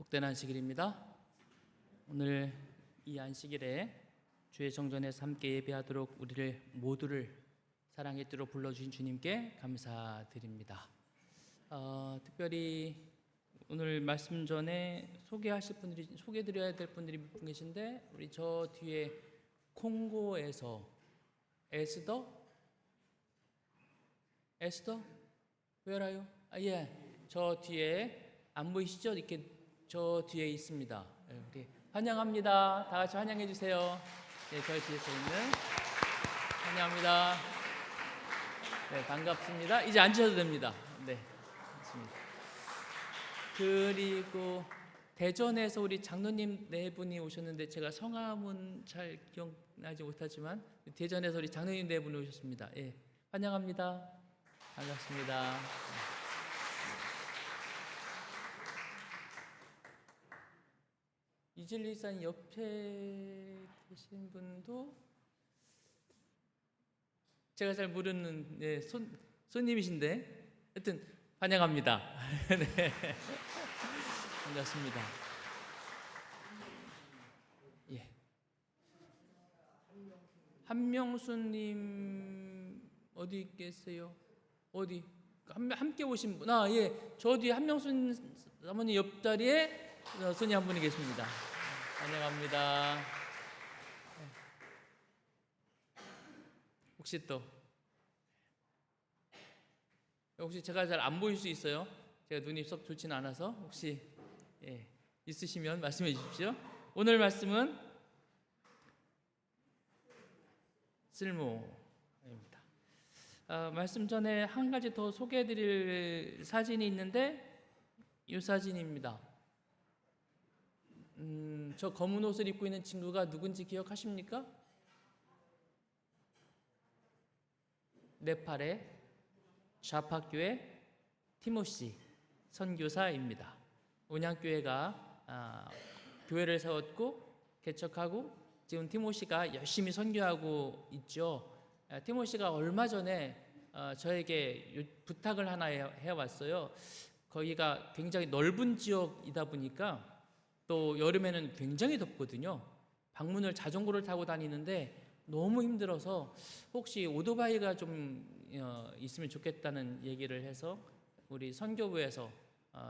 복된 안식일입니다. 오늘 이 안식일에 주의 정전에서 함께 예배하도록 우리를 모두를 사랑의 뜻으로 불러주신 주님께 감사드립니다. 특별히 오늘 말씀 전에 소개드려야 될 분들이 몇 분 계신데, 우리 저 뒤에 콩고에서 에스더? Where are you? 저 뒤에 안 보이시죠? 이렇게 저 뒤에 있습니다. 우리 환영합니다. 다 같이 환영해 주세요. 네, 저희 뒤에서 있는 환영합니다. 네, 반갑습니다. 이제 앉으셔도 됩니다. 네, 맞습니다. 그리고 대전에서 우리 장로님 네 분이 오셨는데, 제가 성함은 잘 기억나지 못하지만 대전에서 우리 장로님 네 분이 오셨습니다. 예, 환영합니다. 반갑습니다. 이진리산 옆에 계신 분도 제가 잘 모르는 손님이신데, 하여튼 환영합니다. 네, 반갑습니다. 예, 한명수님 어디 계세요? 어디 함께 오신 분? 예, 저 뒤에 한명수 사모님 옆자리에 손이 한 분이 계십니다. 환영합니다. 혹시 제가 잘 안 보일 수 있어요? 제가 눈이 썩 좋지는 않아서 혹시 있으시면 말씀해 주십시오. 오늘 말씀은 쓸모입니다. 말씀 전에 한 가지 더 소개해 드릴 사진이 있는데, 이 사진입니다. 저 검은 옷을 입고 있는 친구가 누군지 기억하십니까? 네팔의 좌파교회 티모시 선교사입니다. 온양교회가 교회를 세웠고 개척하고 지금 티모시가 열심히 선교하고 있죠. 티모시가 얼마 전에 저에게 부탁을 하나 해왔어요. 거기가 굉장히 넓은 지역이다 보니까 또 여름에는 굉장히 덥거든요. 방문을 자전거를 타고 다니는데 너무 힘들어서 혹시 오토바이가 좀 있으면 좋겠다는 얘기를 해서 우리 선교부에서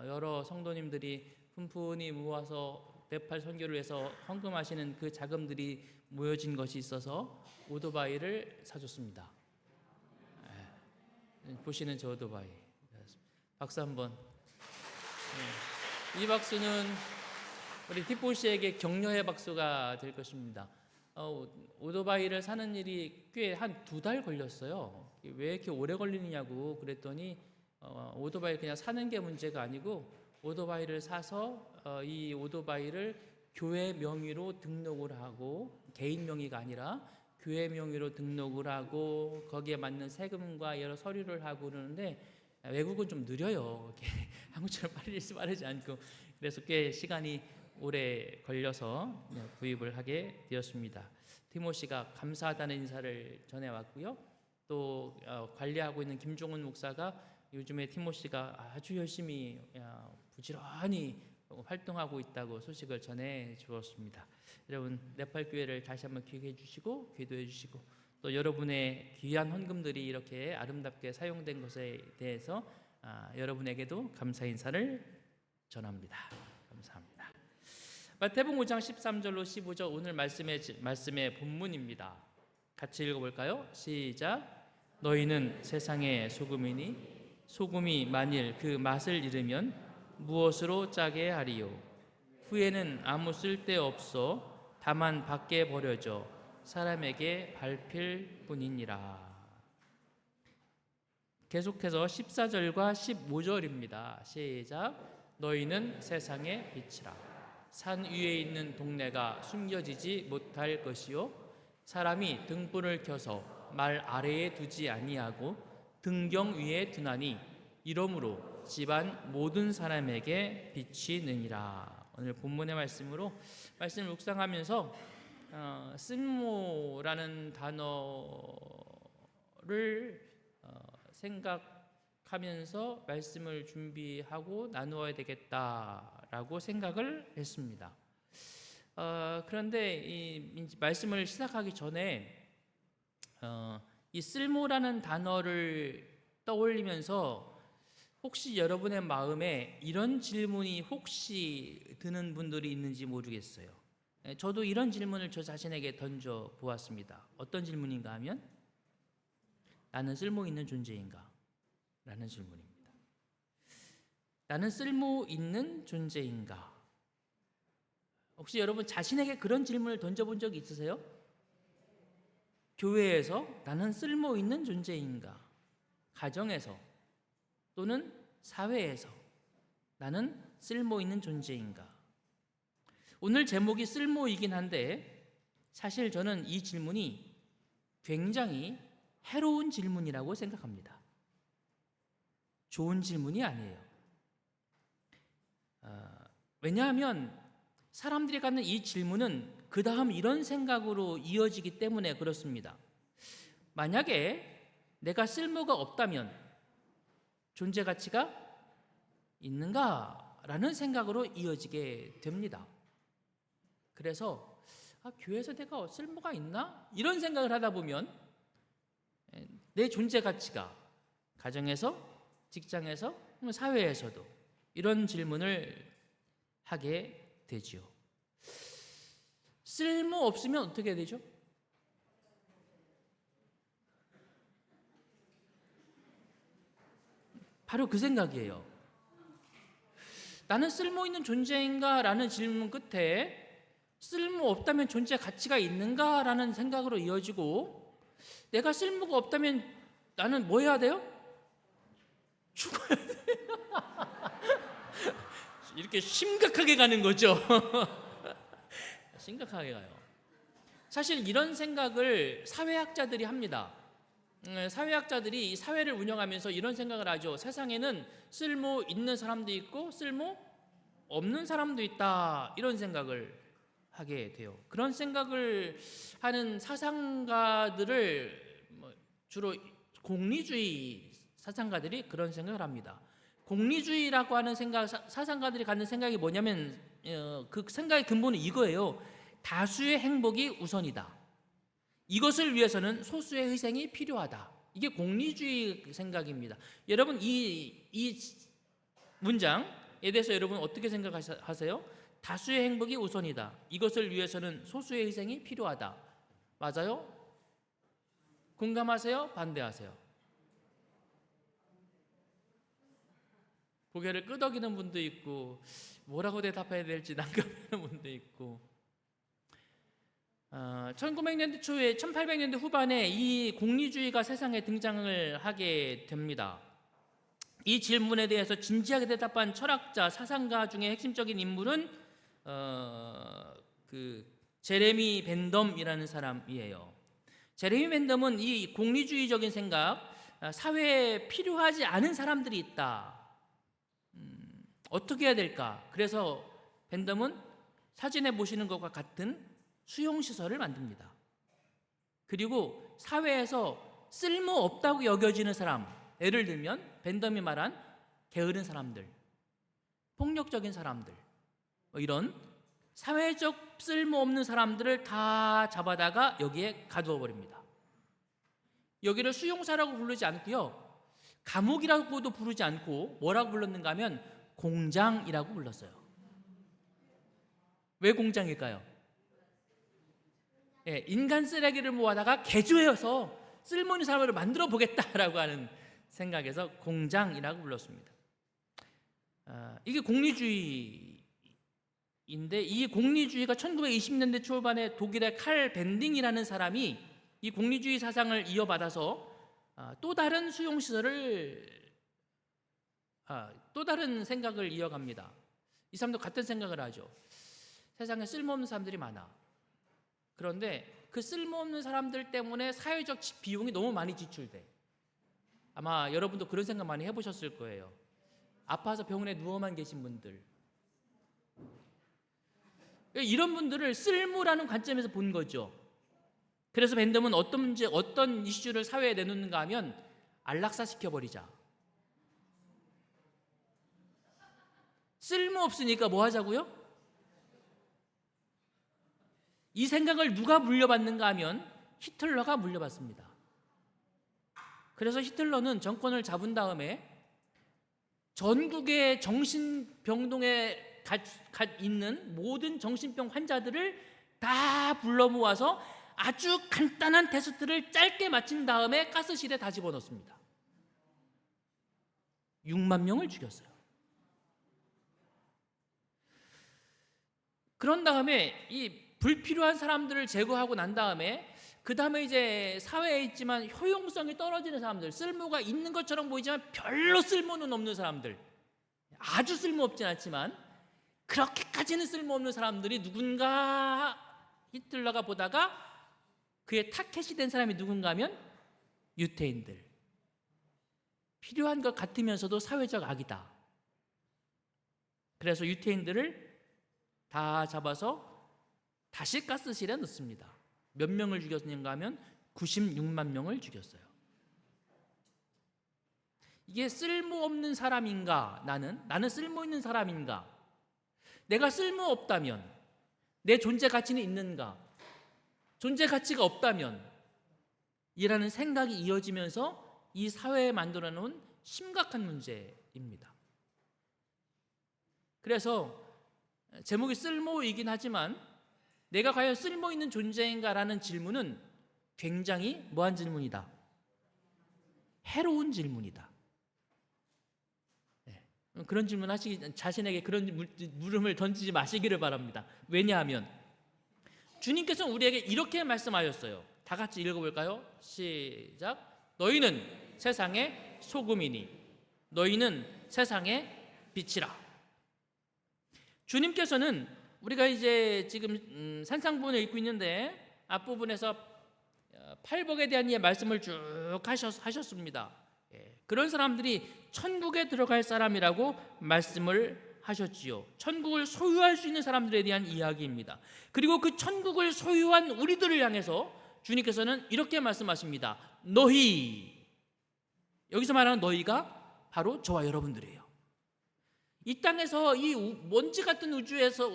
여러 성도님들이 푼푼히 모아서 네팔 선교를 위해서 헌금하시는 그 자금들이 모여진 것이 있어서 오토바이를 사줬습니다. 보시는 저 오토바이. 박수 한번. 이 박수는 우리 티포시에게 격려의 박수가 될 것입니다. 오토바이를 사는 일이 꽤 한 2달 걸렸어요. 왜 이렇게 오래 걸리느냐고 그랬더니 오토바이 그냥 사는 게 문제가 아니고, 오토바이를 사서 이 오토바이를 교회 명의로 등록을 하고, 개인 명의가 아니라 교회 명의로 등록을 하고 거기에 맞는 세금과 여러 서류를 하고 그러는데, 외국은 좀 느려요. 한국처럼 빠르지 않고, 그래서 꽤 시간이 오래 걸려서 구입을 하게 되었습니다. 티모시가 감사하다는 인사를 전해왔고요. 또 관리하고 있는 김종훈 목사가 요즘에 티모시가 아주 열심히 부지런히 활동하고 있다고 소식을 전해 주었습니다. 여러분, 네팔 교회를 다시 한번 기억해 주시고 기도해 주시고, 또 여러분의 귀한 헌금들이 이렇게 아름답게 사용된 것에 대해서 여러분에게도 감사 인사를 전합니다. 감사합니다. 마태복음 5장 13절로 15절 오늘 말씀의 본문입니다. 같이 읽어볼까요? 시작. 너희는 세상의 소금이니 소금이 만일 그 맛을 잃으면 무엇으로 짜게 하리요? 후에는 아무 쓸데없어 다만 밖에 버려져 사람에게 밟힐 뿐이니라. 계속해서 14절과 15절입니다. 시작. 너희는 세상의 빛이라. 산 위에 있는 동네가 숨겨지지 못할 것이요, 사람이 등불을 켜서 말 아래에 두지 아니하고 등경 위에 두나니 이러므로 집안 모든 사람에게 빛이 느니라. 오늘 본문의 말씀으로 말씀을 묵상하면서 쓸모라는 단어를 생각하면서 말씀을 준비하고 나누어야 되겠다 있다라고 생각을 했습니다. 그런데 이 말씀을 시작하기 전에 이 쓸모라는 단어를 떠올리면서 혹시 여러분의 마음에 이런 질문이 혹시 드는 분들이 있는지 모르겠어요. 저도 이런 질문을 저 자신에게 던져 보았습니다. 어떤 질문인가 하면 나는 쓸모 있는 존재인가? 라는 질문입니다. 나는 쓸모 있는 존재인가? 혹시 여러분 자신에게 그런 질문을 던져본 적이 있으세요? 교회에서 나는 쓸모 있는 존재인가? 가정에서 또는 사회에서 나는 쓸모 있는 존재인가? 오늘 제목이 쓸모이긴 한데 사실 저는 이 질문이 굉장히 해로운 질문이라고 생각합니다. 좋은 질문이 아니에요. 왜냐하면 사람들이 갖는 이 질문은 그 다음 이런 생각으로 이어지기 때문에 그렇습니다. 만약에 내가 쓸모가 없다면 존재 가치가 있는가라는 생각으로 이어지게 됩니다. 그래서 교회에서 내가 쓸모가 있나? 이런 생각을 하다 보면 내 존재 가치가 가정에서, 직장에서, 사회에서도 이런 질문을 하게 되지요. 쓸모 없으면 어떻게 되죠? 바로 그 생각이에요. 나는 쓸모 있는 존재인가? 라는 질문 끝에 쓸모 없다면 존재 가치가 있는가? 라는 생각으로 이어지고 내가 쓸모가 없다면 나는 뭐 해야 돼요? 죽어야 돼요. 이렇게 심각하게 가는 거죠. 심각하게 가요. 사실 이런 생각을 사회학자들이 합니다. 사회학자들이 이 사회를 운영하면서 이런 생각을 하죠. 세상에는 쓸모 있는 사람도 있고 쓸모 없는 사람도 있다. 이런 생각을 하게 돼요. 그런 생각을 하는 사상가들을 주로 공리주의 사상가들이 그런 생각을 합니다. 공리주의라고 하는 생각, 사상가들이 갖는 생각이 뭐냐면 그 생각의 근본은 이거예요. 다수의 행복이 우선이다. 이것을 위해서는 소수의 희생이 필요하다. 이게 공리주의 생각입니다. 여러분 이 문장에 대해서 여러분 어떻게 생각하세요? 다수의 행복이 우선이다. 이것을 위해서는 소수의 희생이 필요하다. 맞아요? 공감하세요? 반대하세요? 고개를 끄덕이는 분도 있고 뭐라고 대답해야 될지 난감해하는 분도 있고 1900년대 초에 1800년대 후반에 이 공리주의가 세상에 등장을 하게 됩니다. 이 질문에 대해서 진지하게 대답한 철학자, 사상가 중에 핵심적인 인물은 제레미 벤덤이라는 사람이에요. 제레미 벤덤은 이 공리주의적인 생각, 사회에 필요하지 않은 사람들이 있다. 어떻게 해야 될까? 그래서 벤덤은 사진에 보시는 것과 같은 수용시설을 만듭니다. 그리고 사회에서 쓸모없다고 여겨지는 사람, 예를 들면 벤덤이 말한 게으른 사람들, 폭력적인 사람들, 이런 사회적 쓸모없는 사람들을 다 잡아다가 여기에 가두어 버립니다. 여기를 수용사라고 부르지 않고요, 감옥이라고도 부르지 않고 뭐라고 불렀는가 하면 공장이라고 불렀어요. 왜 공장일까요? 인간 쓰레기를 모아다가 개조해서 쓸모있는 사람을 만들어 보겠다라고 하는 생각에서 공장이라고 불렀습니다. 이게 공리주의인데 이 공리주의가 1920년대 초반에 독일의 칼 벤딩이라는 사람이 이 공리주의 사상을 이어받아서 또 다른 생각을 이어갑니다. 이 사람도 같은 생각을 하죠. 세상에 쓸모없는 사람들이 많아. 그런데 그 쓸모없는 사람들 때문에 사회적 비용이 너무 많이 지출돼. 아마 여러분도 그런 생각 많이 해보셨을 거예요. 아파서 병원에 누워만 계신 분들, 이런 분들을 쓸모라는 관점에서 본 거죠. 그래서 벤덤은 어떤 이슈를 사회에 내놓는가 하면 안락사 시켜버리자, 쓸모없으니까 뭐 하자고요? 이 생각을 누가 물려받는가 하면 히틀러가 물려받습니다. 그래서 히틀러는 정권을 잡은 다음에 전국의 정신병동에 있는 모든 정신병 환자들을 다 불러 모아서 아주 간단한 테스트를 짧게 마친 다음에 가스실에 다 집어넣습니다. 6만 명을 죽였어요. 그런 다음에 이 불필요한 사람들을 제거하고 난 다음에 그 다음에 이제 사회에 있지만 효용성이 떨어지는 사람들, 쓸모가 있는 것처럼 보이지만 별로 쓸모는 없는 사람들, 아주 쓸모없진 않지만 그렇게까지는 쓸모없는 사람들이 누군가 히틀러가 보다가 그의 타켓이 된 사람이 누군가 하면 유태인들. 필요한 것 같으면서도 사회적 악이다. 그래서 유태인들을 다 잡아서 다시 가스실에 넣습니다. 몇 명을 죽였는가 하면 96만 명을 죽였어요. 이게 쓸모없는 사람인가? 나는 쓸모있는 사람인가? 내가 쓸모없다면 내 존재 가치는 있는가? 존재 가치가 없다면 이라는 생각이 이어지면서 이 사회에 만들어 놓은 심각한 문제입니다. 그래서 제목이 쓸모이긴 하지만 내가 과연 쓸모있는 존재인가라는 질문은 굉장히 뭐한 질문이다? 해로운 질문이다. 네. 그런 질문 하시기, 자신에게 그런 물음을 던지지 마시기를 바랍니다. 왜냐하면 주님께서 우리에게 이렇게 말씀하셨어요. 다 같이 읽어볼까요? 시작. 너희는 세상의 소금이니 너희는 세상의 빛이라. 주님께서는 우리가 이제 지금 산상본을 읽고 있는데 앞부분에서 팔복에 대한 말씀을 쭉 하셨습니다. 그런 사람들이 천국에 들어갈 사람이라고 말씀을 하셨지요. 천국을 소유할 수 있는 사람들에 대한 이야기입니다. 그리고 그 천국을 소유한 우리들을 향해서 주님께서는 이렇게 말씀하십니다. 너희, 여기서 말하는 너희가 바로 저와 여러분들이에요. 이 땅에서 이 먼지 같은 우주에서,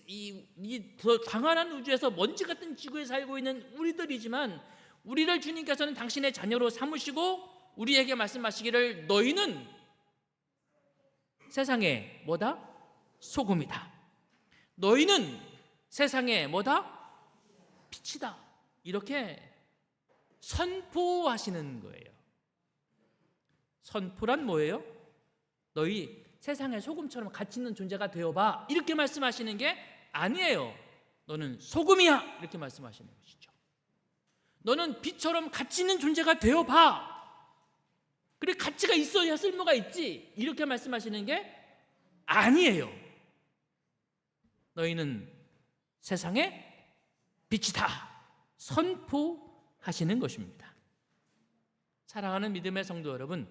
이 더 광활한 우주에서 먼지 같은 지구에 살고 있는 우리들이지만 우리를 주님께서는 당신의 자녀로 삼으시고 우리에게 말씀하시기를 너희는 세상에 뭐다? 소금이다. 너희는 세상에 뭐다? 빛이다. 이렇게 선포하시는 거예요. 선포란 뭐예요? 너희 세상의 소금처럼 가치 있는 존재가 되어봐. 이렇게 말씀하시는 게 아니에요. 너는 소금이야. 이렇게 말씀하시는 것이죠. 너는 빛처럼 가치 있는 존재가 되어봐. 그래, 가치가 있어야 쓸모가 있지. 이렇게 말씀하시는 게 아니에요. 너희는 세상의 빛이다. 선포하시는 것입니다. 사랑하는 믿음의 성도 여러분,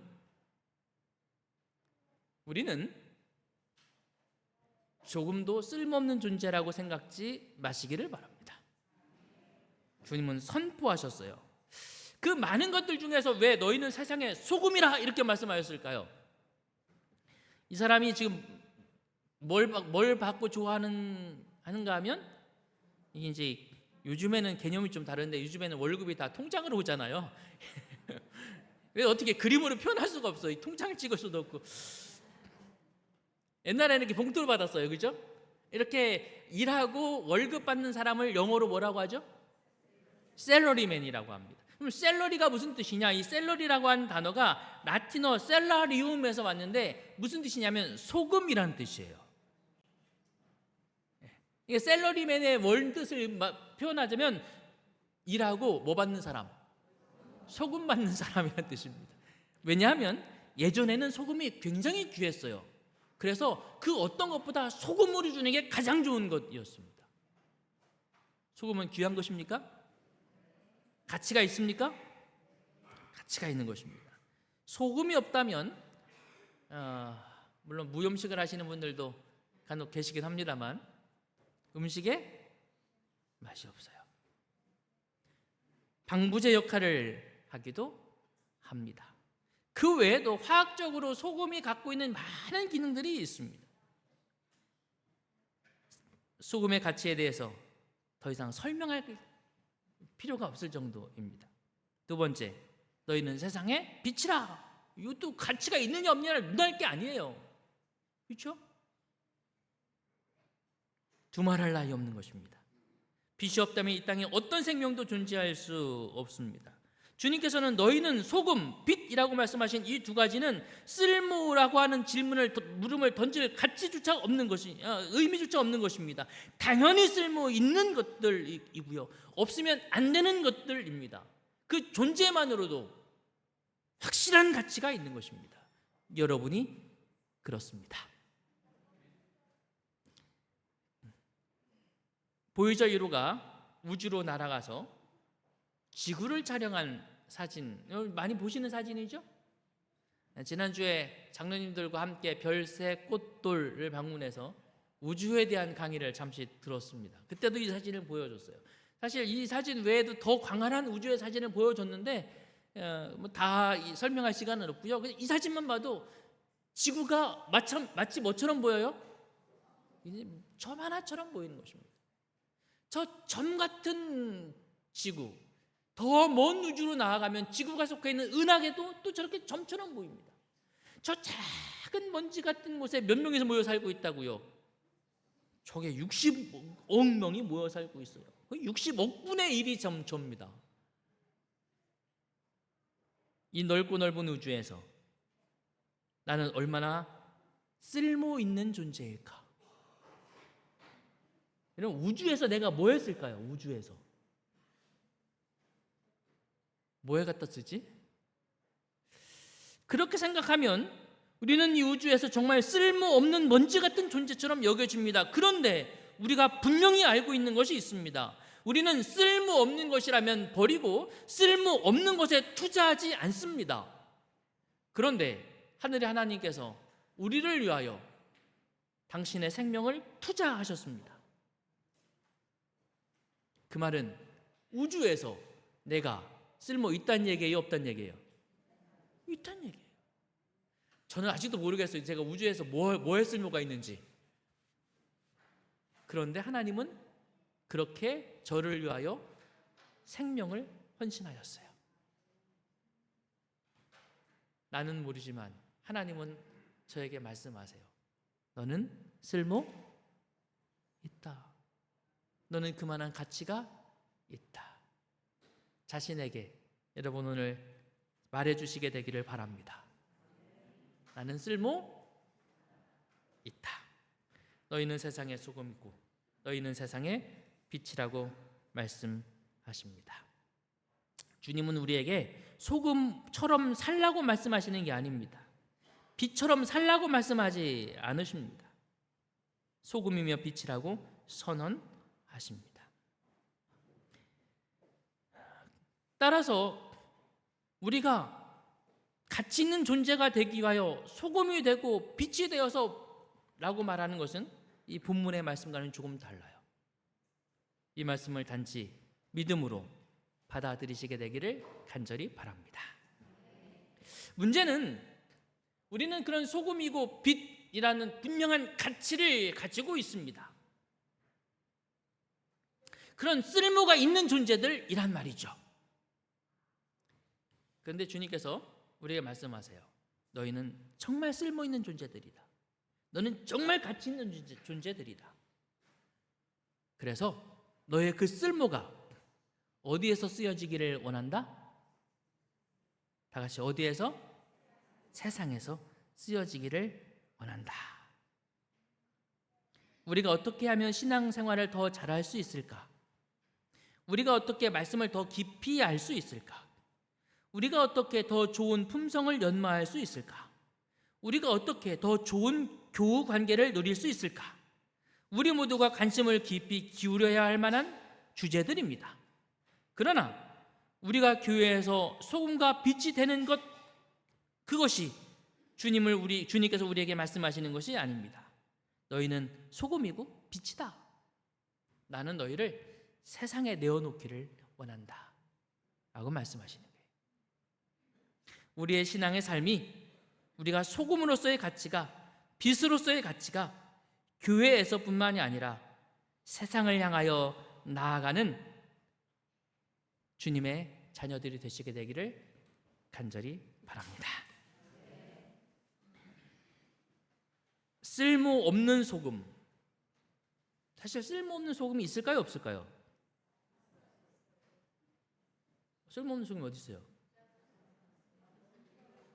우리는 조금도 쓸모없는 존재라고 생각지 마시기를 바랍니다. 주님은 선포하셨어요. 그 많은 것들 중에서 왜 너희는 세상의 소금이라 이렇게 말씀하셨을까요? 이 사람이 지금 뭘 받고 하는가 하면 이게 이제 요즘에는 개념이 좀 다른데 요즘에는 월급이 다 통장으로 오잖아요. 왜 어떻게 그림으로 표현할 수가 없어. 이 통장을 찍을 수도 없고. 옛날에는 이렇게 봉투를 받았어요. 그죠? 이렇게 일하고 월급 받는 사람을 영어로 뭐라고 하죠? 셀러리맨이라고 합니다. 그럼 셀러리가 무슨 뜻이냐? 이 셀러리라고 하는 단어가 라틴어 셀라리움에서 왔는데 무슨 뜻이냐면 소금이라는 뜻이에요. 이게 셀러리맨의 원 뜻을 표현하자면 일하고 뭐 받는 사람? 소금 받는 사람이라는 뜻입니다. 왜냐하면 예전에는 소금이 굉장히 귀했어요. 그래서 그 어떤 것보다 소금으로 주는 게 가장 좋은 것이었습니다. 소금은 귀한 것입니까? 가치가 있습니까? 가치가 있는 것입니다. 소금이 없다면 물론 무음식을 하시는 분들도 간혹 계시긴 합니다만 음식에 맛이 없어요. 방부제 역할을 하기도 합니다. 그 외에도 화학적으로 소금이 갖고 있는 많은 기능들이 있습니다. 소금의 가치에 대해서 더 이상 설명할 필요가 없을 정도입니다. 두 번째, 너희는 세상의 빛이라. 이것도 가치가 있느냐 없느냐를 문할 게 아니에요. 그렇죠? 두말할 나위 없는 것입니다. 빛이 없다면 이 땅에 어떤 생명도 존재할 수 없습니다. 주님께서는 너희는 소금, 빛이라고 말씀하신 이 두 가지는 쓸모라고 하는 물음을 던질 가치조차 없는 것이, 의미조차 없는 것입니다. 당연히 쓸모 있는 것들이고요, 없으면 안 되는 것들입니다. 그 존재만으로도 확실한 가치가 있는 것입니다. 여러분이 그렇습니다. 보이저 1호가 우주로 날아가서 지구를 촬영한 사진, 많이 보시는 사진이죠? 지난주에 장로님들과 함께 별새 꽃돌을 방문해서 우주에 대한 강의를 잠시 들었습니다. 그때도 이 사진을 보여줬어요. 사실 이 사진 외에도 더 광활한 우주의 사진을 보여줬는데 다 설명할 시간은 없고요. 이 사진만 봐도 지구가 마치 뭐처럼 보여요? 점 하나처럼 보이는 것입니다. 저 점 같은 지구, 더 먼 우주로 나아가면 지구가 속해 있는 은하계도 또 저렇게 점처럼 보입니다. 저 작은 먼지 같은 곳에 몇 명이서 모여 살고 있다고요? 저게 60억 명이 모여 살고 있어요. 60억 분의 1이 점입니다. 이 넓고 넓은 우주에서 나는 얼마나 쓸모 있는 존재일까? 여러분, 우주에서 내가 뭐 했을까요? 우주에서 뭐에 갖다 쓰지? 그렇게 생각하면 우리는 이 우주에서 정말 쓸모없는 먼지 같은 존재처럼 여겨집니다. 그런데 우리가 분명히 알고 있는 것이 있습니다. 우리는 쓸모없는 것이라면 버리고 쓸모없는 것에 투자하지 않습니다. 그런데 하늘의 하나님께서 우리를 위하여 당신의 생명을 투자하셨습니다. 그 말은 우주에서 내가 쓸모 있다는 얘기예요, 없다는 얘기예요? 있다는 얘기예요. 저는 아직도 모르겠어요. 제가 우주에서 뭐에 쓸모가 있는지. 그런데 하나님은 그렇게 저를 위하여 생명을 헌신하였어요. 나는 모르지만 하나님은 저에게 말씀하세요. 너는 쓸모 있다. 너는 그만한 가치가 있다. 자신에게 여러분 오늘 말해주시게 되기를 바랍니다. 나는 쓸모 있다. 너희는 세상의 소금이고 너희는 세상의 빛이라고 말씀하십니다. 주님은 우리에게 소금처럼 살라고 말씀하시는 게 아닙니다. 빛처럼 살라고 말씀하지 않으십니다. 소금이며 빛이라고 선언하십니다. 따라서 우리가 가치 있는 존재가 되기 위하여 소금이 되고 빛이 되어서 라고 말하는 것은 이 본문의 말씀과는 조금 달라요. 이 말씀을 단지 믿음으로 받아들이시게 되기를 간절히 바랍니다. 문제는 우리는 그런 소금이고 빛이라는 분명한 가치를 가지고 있습니다. 그런 쓸모가 있는 존재들이란 말이죠. 그런데 주님께서 우리에게 말씀하세요. 너희는 정말 쓸모 있는 존재들이다. 너는 정말 가치 있는 존재들이다. 그래서 너의 그 쓸모가 어디에서 쓰여지기를 원한다? 다 같이 어디에서? 세상에서 쓰여지기를 원한다. 우리가 어떻게 하면 신앙생활을 더 잘할 수 있을까? 우리가 어떻게 말씀을 더 깊이 알 수 있을까? 우리가 어떻게 더 좋은 품성을 연마할 수 있을까? 우리가 어떻게 더 좋은 교우 관계를 누릴 수 있을까? 우리 모두가 관심을 깊이 기울여야 할 만한 주제들입니다. 그러나 우리가 교회에서 소금과 빛이 되는 것, 그것이 주님께서 우리에게 말씀하시는 것이 아닙니다. 너희는 소금이고 빛이다. 나는 너희를 세상에 내어놓기를 원한다. 라고 말씀하시는 거예요. 우리의 신앙의 삶이 우리가 소금으로서의 가치가, 빛으로서의 가치가 교회에서뿐만이 아니라 세상을 향하여 나아가는 주님의 자녀들이 되시게 되기를 간절히 바랍니다. 쓸모없는 소금. 사실 쓸모없는 소금이 있을까요, 없을까요? 쓸모없는 소금이 어디 있어요?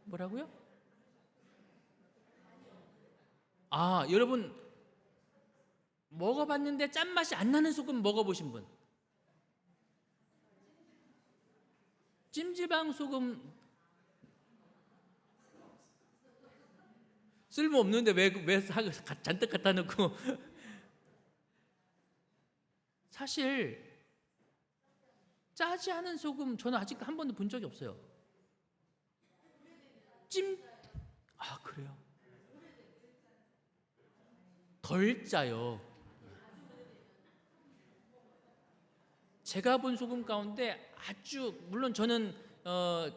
뭐라고요? 여러분 먹어봤는데 짠맛이 안 나는 소금 먹어보신 분? 찜질방 소금 쓸모없는데 왜 잔뜩 갖다 놓고 사실 짜지 않은 소금 저는 아직 한 번도 본 적이 없어요. 그래요? 덜 짜요. 제가 본 소금 가운데 아주, 물론 저는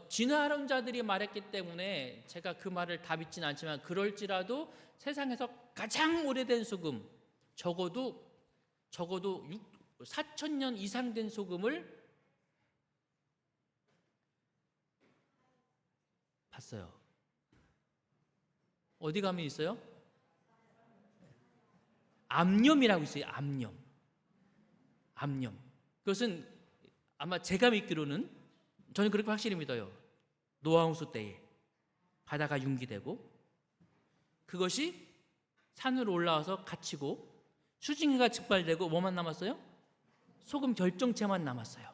진화론자들이 말했기 때문에 제가 그 말을 다 믿지는 않지만, 그럴지라도 세상에서 가장 오래된 소금, 적어도 4,000년 이상 된 소금을 봤어요. 어디 가면 있어요? 암염이라고 있어요. 암염. 그것은 아마 제가 믿기로는, 저는 그렇게 확실히 믿어요, 노아홍수 때에 바다가 융기되고 그것이 산으로 올라와서 갇히고 수증기가 증발되고 뭐만 남았어요? 소금 결정체만 남았어요.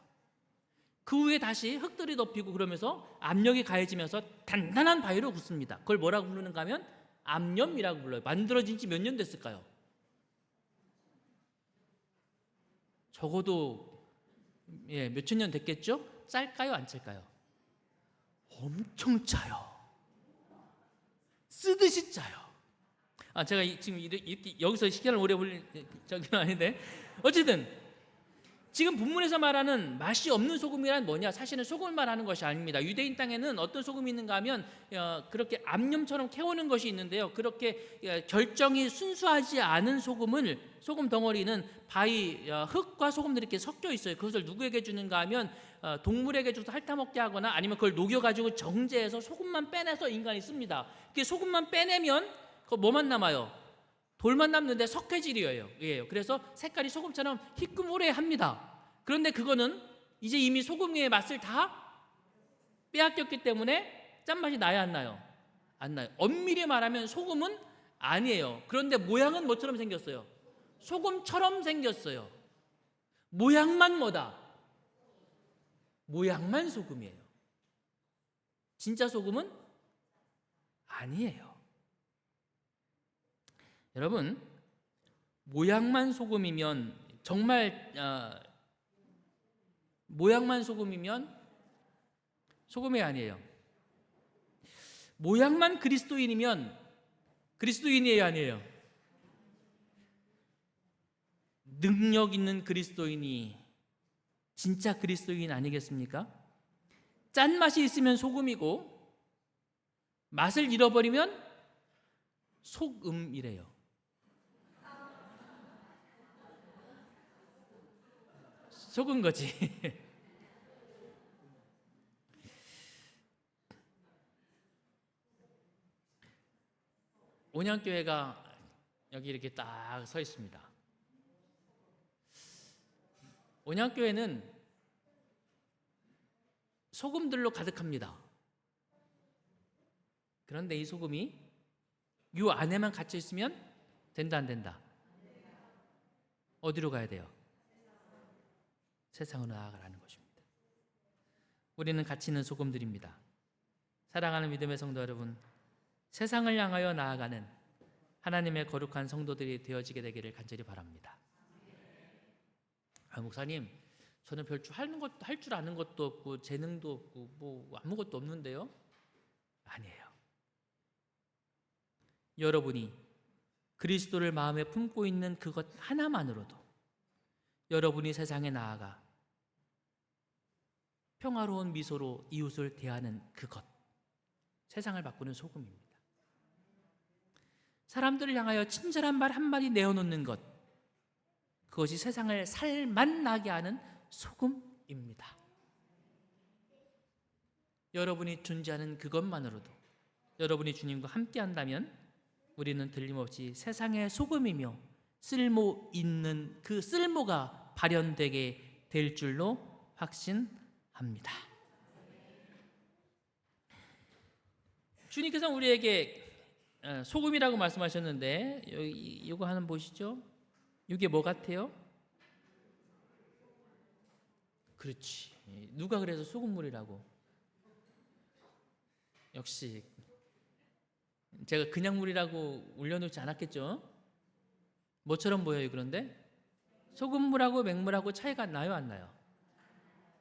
그 후에 다시 흙들이 덮이고 그러면서 압력이 가해지면서 단단한 바위로 굳습니다. 그걸 뭐라고 부르는가 하면 암염이라고 불러요. 만들어진 지 몇 년 됐을까요? 적어도 몇천 년 됐겠죠? 짤까요, 안 짤까요? 엄청 짜요. 쓰듯이 짜요. 제가 지금 이렇게 여기서 시간을 오래 걸릴 적은 아닌데, 어쨌든 지금 본문에서 말하는 맛이 없는 소금이란 뭐냐? 사실은 소금을 말하는 것이 아닙니다. 유대인 땅에는 어떤 소금이 있는가 하면 그렇게 암염처럼 캐오는 것이 있는데요, 그렇게 결정이 순수하지 않은 소금 덩어리는 바위 흙과 소금들이 이렇게 섞여 있어요. 그것을 누구에게 주는가 하면 동물에게 줘서 핥아먹게 하거나, 아니면 그걸 녹여가지고 정제해서 소금만 빼내서 인간이 씁니다. 그 소금만 빼내면 그 뭐만 남아요? 돌만 남는데 석회질이에요. 그래서 색깔이 소금처럼 희끄무레합니다. 그런데 그거는 이제 이미 소금의 맛을 다 빼앗겼기 때문에 짠맛이 나야 안 나요? 안 나요. 엄밀히 말하면 소금은 아니에요. 그런데 모양은 뭐처럼 생겼어요? 소금처럼 생겼어요. 모양만 뭐다? 모양만 소금이에요. 진짜 소금은 아니에요. 여러분, 모양만 소금이면, 정말 모양만 소금이면 소금이 아니에요. 모양만 그리스도인이면 그리스도인이에요, 아니에요? 능력 있는 그리스도인이 진짜 그리스도인 아니겠습니까? 짠맛이 있으면 소금이고 맛을 잃어버리면 소금이래요. 속은 거지. 온양교회가 여기 이렇게 딱 서 있습니다. 온양교회는 소금들로 가득합니다. 그런데 이 소금이 이 안에만 갇혀 있으면 된다, 안 된다? 어디로 가야 돼요? 세상으로 나아가라는 것입니다. 우리는 가치 있는 소금들입니다. 사랑하는 믿음의 성도 여러분, 세상을 향하여 나아가는 하나님의 거룩한 성도들이 되어지게 되기를 간절히 바랍니다. 목사님, 저는 별주 할 줄 아는 것도 없고 재능도 없고 뭐 아무것도 없는데요? 아니에요. 여러분이 그리스도를 마음에 품고 있는 그것 하나만으로도 여러분이 세상에 나아가 평화로운 미소로 이웃을 대하는 그것, 세상을 바꾸는 소금입니다. 사람들을 향하여 친절한 말 한마디 내어놓는 것, 그것이 세상을 살맛나게 하는 소금입니다. 여러분이 존재하는 그것만으로도, 여러분이 주님과 함께한다면 우리는 틀림없이 세상의 소금이며 쓸모 있는 그 쓸모가 발현되게 될 줄로 확신합니다. 주님께서 우리에게 소금이라고 말씀하셨는데, 이거 하나 보시죠. 이게 뭐 같아요? 그렇지. 누가 그래서 소금물이라고? 역시 제가 그냥 물이라고 올려놓지 않았겠죠? 뭐처럼 보여요? 그런데 소금물하고 맹물하고 차이가 나요, 안 나요?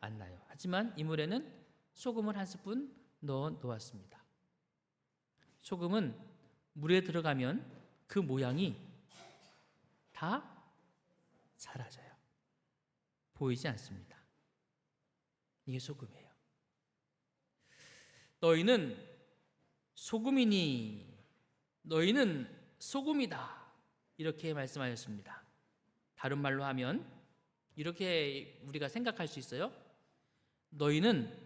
안 나요. 하지만 이 물에는 소금을 한 스푼 넣어 놓았습니다. 소금은 물에 들어가면 그 모양이 다 사라져요. 보이지 않습니다. 이게 소금이에요. 너희는 소금이니 너희는 소금이다, 이렇게 말씀하셨습니다. 다른 말로 하면 이렇게 우리가 생각할 수 있어요. 너희는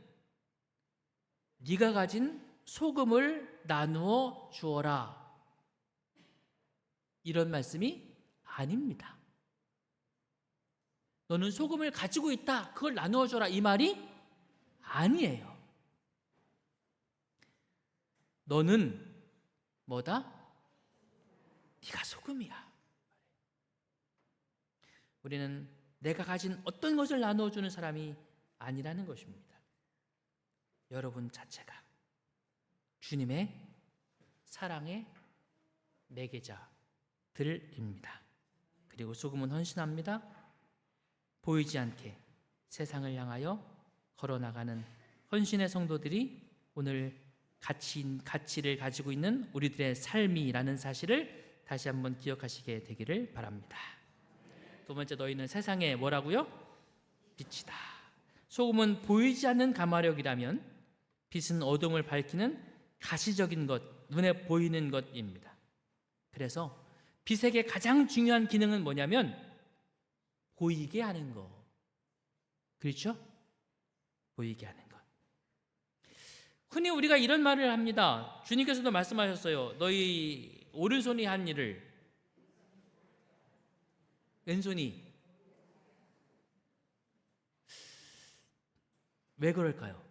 네가 가진 소금을 나누어 주어라, 이런 말씀이 아닙니다. 너는 소금을 가지고 있다, 그걸 나누어 줘라, 이 말이 아니에요. 너는 뭐다? 네가 소금이야. 우리는 내가 가진 어떤 것을 나누어 주는 사람이 아니라는 것입니다. 여러분 자체가 주님의 사랑의 매개자들입니다. 그리고 소금은 헌신합니다. 보이지 않게 세상을 향하여 걸어나가는 헌신의 성도들이 오늘 가치를 가지고 있는 우리들의 삶이라는 사실을 다시 한번 기억하시게 되기를 바랍니다. 두 번째, 너희는 세상에 뭐라고요? 빛이다. 소금은 보이지 않는 가마력이라면 빛은 어둠을 밝히는 가시적인 것, 눈에 보이는 것입니다. 그래서 빛에게 가장 중요한 기능은 뭐냐면 보이게 하는 것. 그렇죠? 보이게 하는 것. 흔히 우리가 이런 말을 합니다. 주님께서도 말씀하셨어요. 너희 오른손이 한 일을 왼손이, 왜 그럴까요?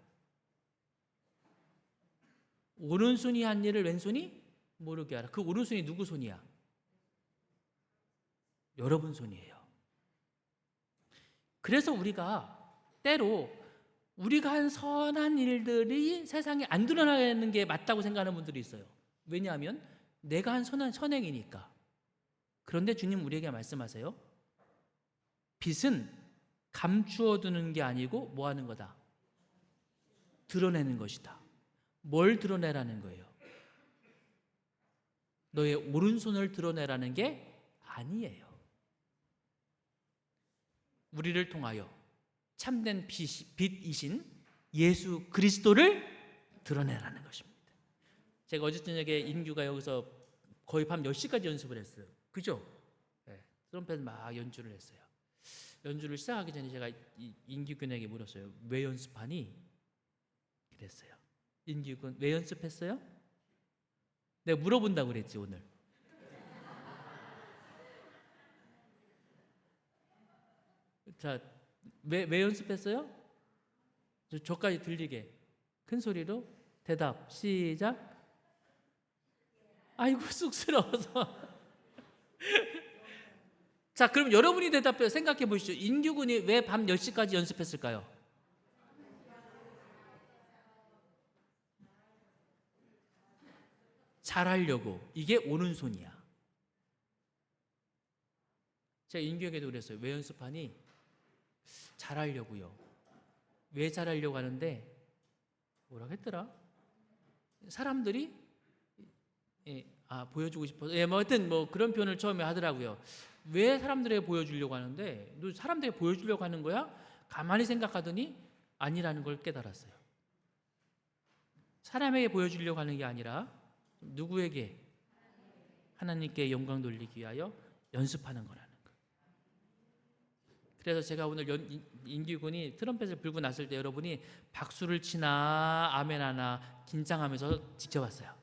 오른손이 한 일을 왼손이 모르게 하라. 그 오른손이 누구 손이야? 여러분 손이에요. 그래서 우리가 때로 우리가 한 선한 일들이 세상에 안 드러나는 게 맞다고 생각하는 분들이 있어요. 왜냐하면 내가 한 선행이니까. 그런데 주님 우리에게 말씀하세요. 빛은 감추어 두는 게 아니고 뭐 하는 거다? 드러내는 것이다. 뭘 드러내라는 거예요? 너의 오른손을 드러내라는 게 아니에요. 우리를 통하여 참된 빛이신 예수 그리스도를 드러내라는 것입니다. 제가 어제 저녁에 인규가 여기서 거의 밤 10시까지 연습을 했어요. 그죠? 네, 트럼펫 막 연주를 했어요. 연주를 시작하기 전에 제가 인규군에게 물었어요. 왜 연습하니? 그랬어요. 인규군 왜 연습했어요? 내가 물어본다고 그랬지 오늘. 자, 왜 연습했어요? 저까지 들리게 큰 소리로 대답 시작. 아이고 쑥스러워서. 자, 그럼 여러분이 대답해요. 생각해 보시죠. 인규군이 왜 밤 10시까지 연습했을까요? 잘하려고. 이게 오른손이야. 제가 인규에게도 그랬어요. 왜 연습하니? 잘하려고요. 왜 잘하려고 하는데 뭐라고 했더라? 사람들이 보여주고 싶어서 뭐 하여튼 뭐 그런 표현을 처음에 하더라고요. 왜 사람들에게 보여주려고 하는데 너 사람들에게 보여주려고 하는 거야? 가만히 생각하더니 아니라는 걸 깨달았어요. 사람에게 보여주려고 하는 게 아니라 누구에게? 하나님께 영광 돌리기 위하여 연습하는 거라는 거. 그래서 제가 오늘 인기군이 트럼펫을 불고 났을 때 여러분이 박수를 치나 아멘 하나 긴장하면서 지켜봤어요.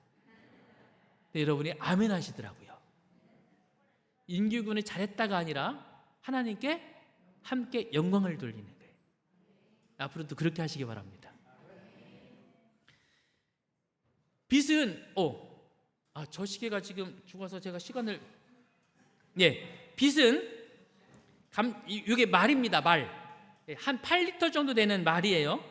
근데 여러분이 아멘 하시더라고요. 인기군이 잘했다가 아니라 하나님께 함께 영광을 돌리는 거예요. 앞으로도 그렇게 하시기 바랍니다. 빛은 저 시계가 지금 죽어서 제가 시간을 빛은 이게 말입니다. 말. 한 8리터 정도 되는 말이에요.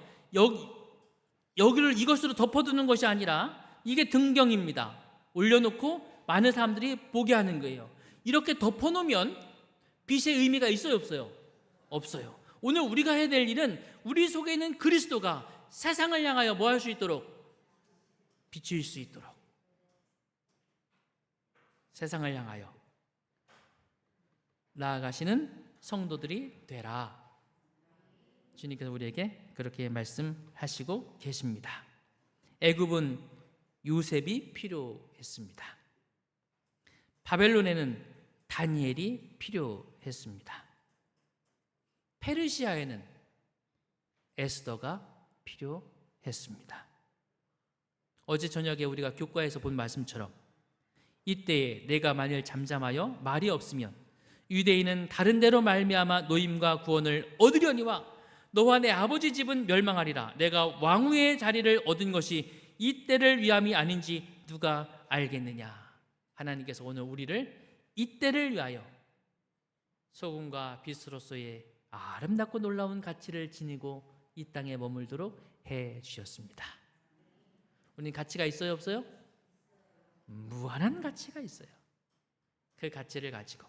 여기를 이것으로 덮어두는 것이 아니라 이게 등경입니다. 올려놓고 많은 사람들이 보게 하는 거예요. 이렇게 덮어놓으면 빛의 의미가 있어요, 없어요? 없어요. 오늘 우리가 해야 될 일은 우리 속에 있는 그리스도가 세상을 향하여 뭐 할 수 있도록? 비칠 수 있도록 세상을 향하여 나아가시는 성도들이 되라. 주님께서 우리에게 그렇게 말씀하시고 계십니다. 애굽은 요셉이 필요했습니다. 바벨론에는 다니엘이 필요했습니다. 페르시아에는 에스더가 필요했습니다. 어제 저녁에 우리가 교과에서 본 말씀처럼 이때에 내가 만일 잠잠하여 말이 없으면 유대인은 다른 데로 말미암아 노임과 구원을 얻으려니와 너와 내 아버지 집은 멸망하리라. 내가 왕후의 자리를 얻은 것이 이때를 위함이 아닌지 누가 알겠느냐. 하나님께서 오늘 우리를 이때를 위하여 소금과 빛으로서의 아름답고 놀라운 가치를 지니고 이 땅에 머물도록 해 주셨습니다. 우리는 가치가 있어요, 없어요? 무한한 가치가 있어요. 그 가치를 가지고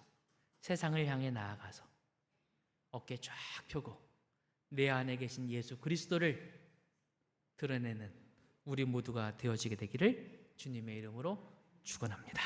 세상을 향해 나아가서 어깨 쫙 펴고 내 안에 계신 예수 그리스도를 드러내는 우리 모두가 되어지게 되기를 주님의 이름으로 축원합니다.